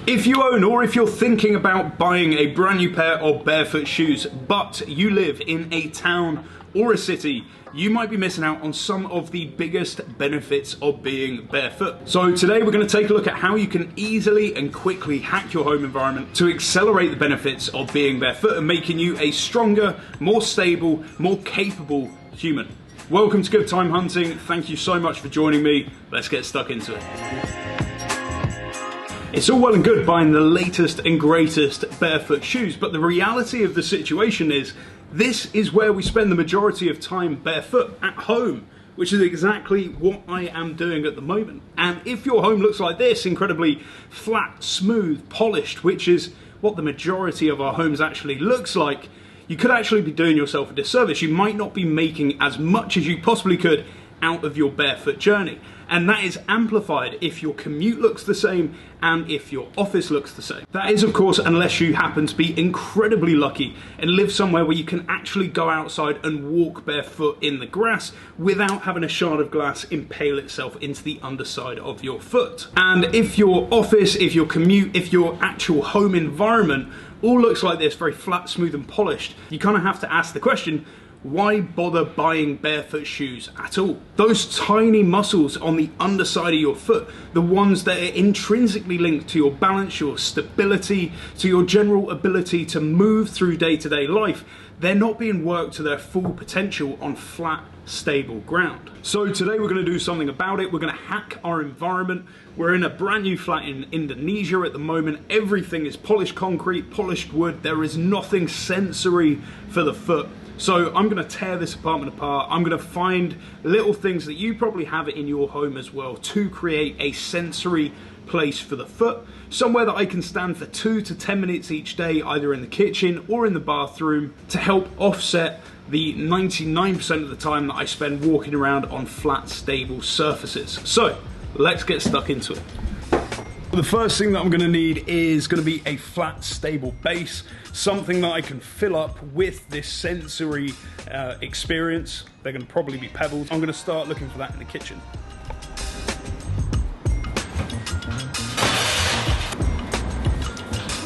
If you own or if you're thinking about buying a brand new pair of barefoot shoes, but you live in a town or a city, you might be missing out on some of the biggest benefits of being barefoot. So today we're going to take a look at how you can easily and quickly hack your home environment to accelerate the benefits of being barefoot and making you a stronger, more stable, more capable human. Welcome to Good Time Hunting. Thank you so much for joining me. Let's get stuck into it. It's all well and good buying the latest and greatest barefoot shoes, but the reality of the situation is this is where we spend the majority of time barefoot at home, which is exactly what I am doing at the moment. And if your home looks like this, incredibly flat, smooth, polished, which is what the majority of our homes actually looks like, you could actually be doing yourself a disservice. You might not be making as much as you possibly could out of your barefoot journey. And that is amplified if your commute looks the same and if your office looks the same. That is, of course, unless you happen to be incredibly lucky and live somewhere where you can actually go outside and walk barefoot in the grass without having a shard of glass impale itself into the underside of your foot. And if your office, if your commute, if your actual home environment all looks like this, very flat, smooth and polished, you kind of have to ask the question, why bother buying barefoot shoes at all? Those tiny muscles on the underside of your foot, the ones that are intrinsically linked to your balance, your stability, to your general ability to move through day-to-day life, they're not being worked to their full potential on flat, stable ground. So today we're going to do something about it. We're going to hack our environment. We're in a brand new flat in Indonesia at the moment. Everything is polished concrete, polished wood. There is nothing sensory for the foot. So I'm going to tear this apartment apart. I'm going to find little things that you probably have in your home as well to create a sensory place for the foot. Somewhere that I can stand for 2 to 10 minutes each day, either in the kitchen or in the bathroom, to help offset the 99% of the time that I spend walking around on flat, stable surfaces. So let's get stuck into it. The first thing that I'm going to need is going to be a flat, stable base, something that I can fill up with this sensory experience. They're going to probably be pebbles. I'm going to start looking for that in the kitchen.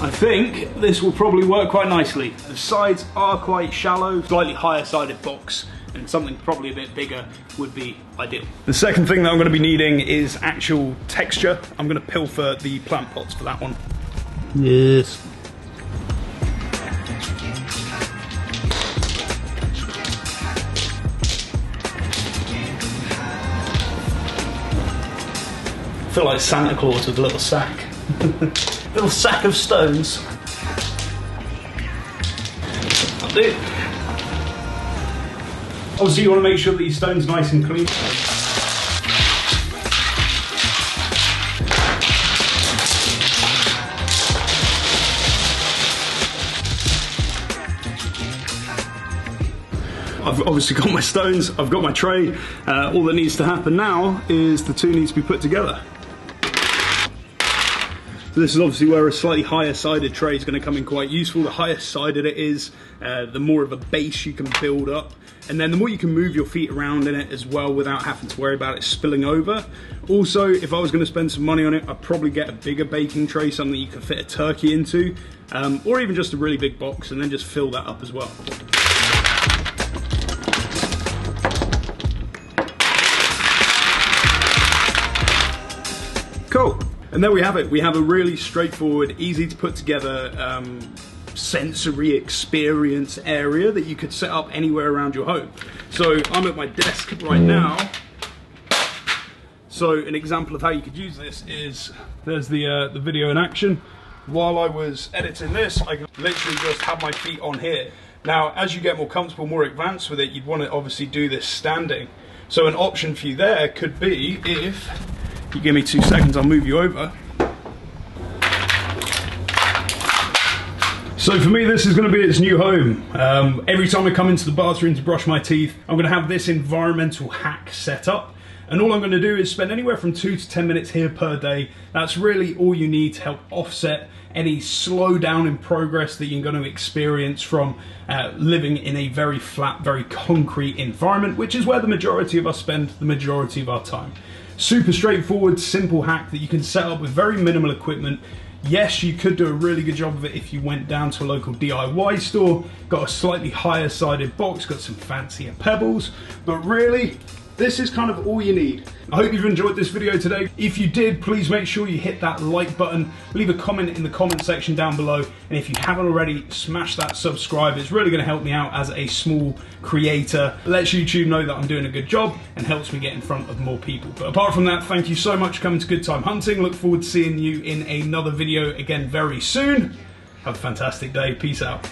I think this will probably work quite nicely. The sides are quite shallow, slightly higher sided box, and something probably a bit bigger would be ideal. The second thing that I'm going to be needing is actual texture. I'm going to pilfer the plant pots for that one. Yes. I feel like Santa Claus with a little sack. Little sack of stones. That'll do. Obviously you want to make sure that your stone's nice and clean. I've obviously got my stones, I've got my tray. All that needs to happen now is the two need to be put together. So this is obviously where a slightly higher sided tray is going to come in quite useful. The higher sided it is, the more of a base you can build up. And then the more you can move your feet around in it as well without having to worry about it spilling over. Also, if I was going to spend some money on it, I'd probably get a bigger baking tray, something you can fit a turkey into, or even just a really big box and then just fill that up as well. Cool. And there we have it. We have a really straightforward, easy to put together sensory experience area that you could set up anywhere around your home. So I'm at my desk right now. So an example of how you could use this is, there's the video in action. While I was editing this, I could literally just have my feet on here. Now, as you get more comfortable, more advanced with it, you'd want to obviously do this standing. So an option for you there could be, if you give me 2 seconds, I'll move you over. So for me, this is going to be its new home. Every time I come into the bathroom to brush my teeth, I'm going to have this environmental hack set up. And all I'm going to do is spend anywhere from 2 to 10 minutes here per day. That's really all you need to help offset any slowdown in progress that you're going to experience from living in a very flat, very concrete environment, which is where the majority of us spend the majority of our time. Super straightforward, simple hack that you can set up with very minimal equipment. Yes, you could do a really good job of it if you went down to a local DIY store, got a slightly higher sided box, got some fancier pebbles, but really, this is kind of all you need. I hope you've enjoyed this video today. If you did, please make sure you hit that like button, leave a comment in the comment section down below, and if you haven't already, smash that subscribe. It's really gonna help me out as a small creator. Lets YouTube know that I'm doing a good job and helps me get in front of more people. But apart from that, thank you so much for coming to Good Time Hunting. Look forward to seeing you in another video again very soon. Have a fantastic day. Peace out.